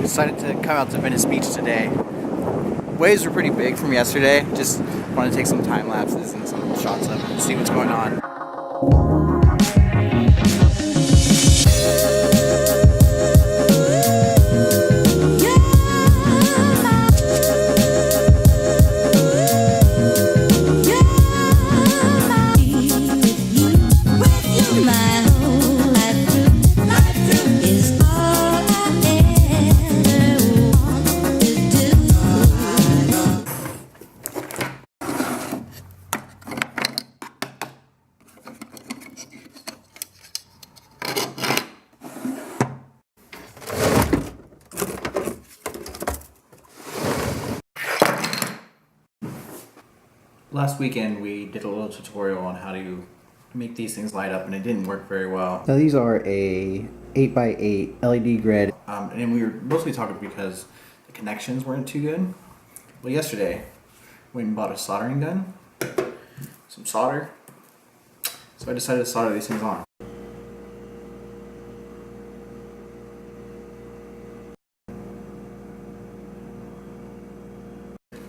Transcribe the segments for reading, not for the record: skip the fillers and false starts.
decided to come out to Venice Beach today. Waves were pretty big from yesterday. Just wanted to take some time lapses and some shots of it and see what's going on. Last weekend we did a little tutorial on how to make these things light up, and it didn't work very well. Now these are a 8x8 LED grid, and we were mostly talking because the connections weren't too good. Well, yesterday we went and bought a soldering gun, some solder, so I decided to solder these things on.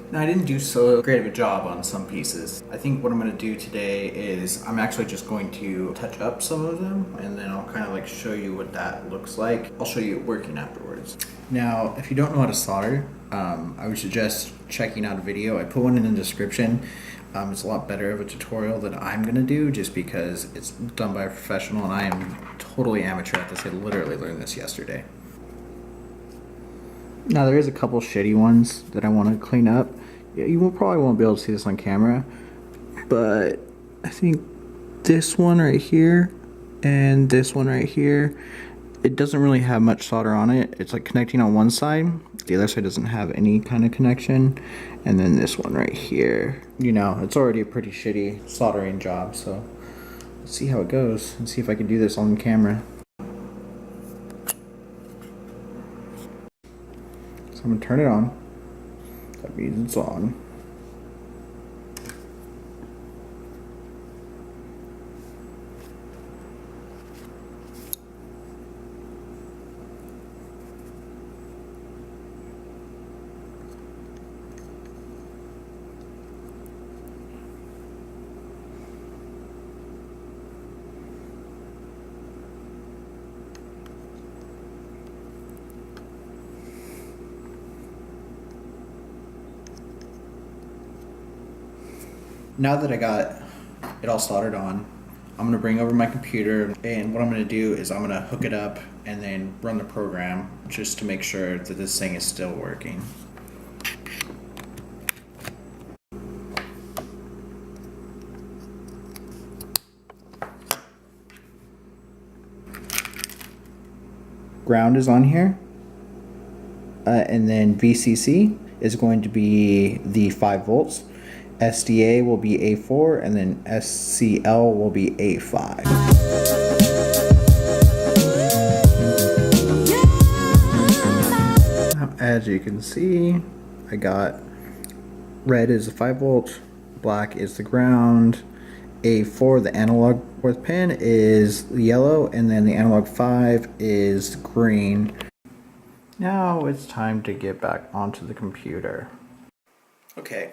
Now, I didn't do so great of a job on some pieces. I think what I'm going to do today is I'm actually just going to touch up some of them, and then I'll kind of like show you what that looks like. I'll show you it working afterwards. Now, if you don't know how to solder, I would suggest checking out a video. I put one in the description. It's a lot better of a tutorial than I'm going to do just because it's done by a professional, and I am totally amateur at this. I literally learned this yesterday. Now there is a couple shitty ones that I want to clean up. You probably won't be able to see this on camera, but I think this one right here and this one right here, it doesn't really have much solder on it. It's like connecting on one side, the other side doesn't have any kind of connection, and then this one right here, you know, it's already a pretty shitty soldering job. So let's see how it goes and see if I can do this on camera. So I'm going to turn it on. That means it's on. Now that I got it all soldered on, I'm going to bring over my computer, and what I'm going to do is I'm going to hook it up and then run the program just to make sure that this thing is still working. Ground is on here, and then VCC is going to be the 5 volts. SDA will be A4, and then SCL will be A5. As you can see, I got red is the 5 volt, black is the ground, A4, the analog 4th pin, is yellow, and then the analog 5 is green. Now it's time to get back onto the computer. Okay.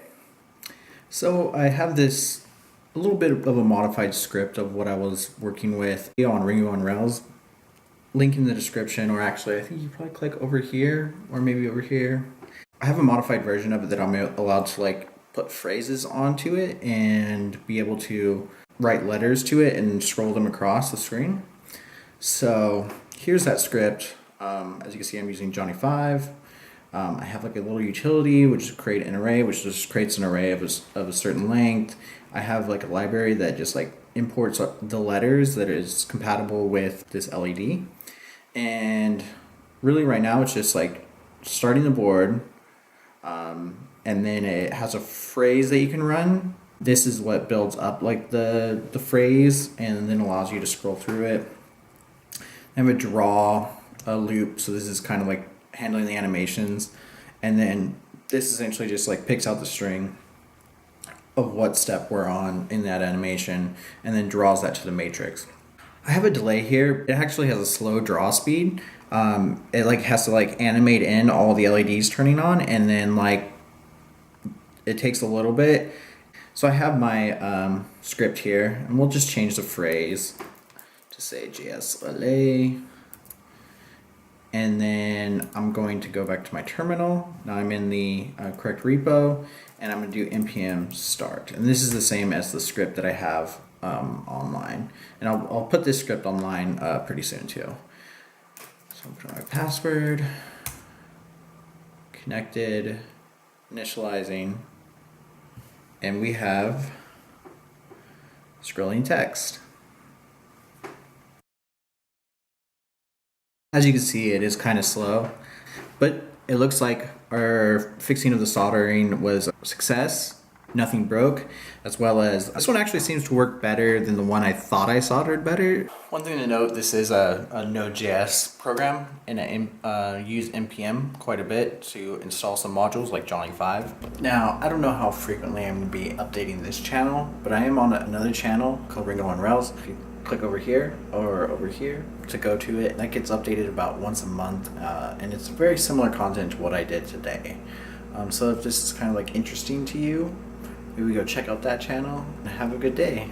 So I have this a little bit of a modified script of what I was working with on Ringo on Rails. Link in the description, or actually I think you probably click over here or maybe over here. I have a modified version of it that I'm allowed to like put phrases onto it and be able to write letters to it and scroll them across the screen. So here's that script. As you can see, I'm using Johnny 5. I have like a little utility which is create an array, which just creates an array of a certain length. I have like a library that just like imports the letters that is compatible with this LED. And really right now it's just like starting the board, and then it has a phrase that you can run. This is what builds up like the phrase and then allows you to scroll through it. I have a draw, a loop, so this is kind of like handling the animations, and then this essentially just like picks out the string of what step we're on in that animation and then draws that to the matrix. I have a delay here. It actually has a slow draw speed, it like has to like animate in all the LEDs turning on, and then like it takes a little bit. So I have my script here, and we'll just change the phrase to say JSLA. And then I'm going to go back to my terminal. Now I'm in the correct repo, and I'm going to do npm start. And this is the same as the script that I have online. And I'll put this script online pretty soon too. So I'm putting my password, connected, initializing, and we have scrolling text. As you can see, it is kind of slow, but it looks like our fixing of the soldering was a success. Nothing broke, as well as this one actually seems to work better than the one I thought I soldered better. One thing to note, this is a Node.js program, and I use npm quite a bit to install some modules like Johnny 5. Now, I don't know how frequently I'm going to be updating this channel, but I am on another channel called Ringo on Rails. If you click over here or over here to go to it, that gets updated about once a month, and it's very similar content to what I did today. So if this is kind of like interesting to you, maybe go check out that channel and have a good day.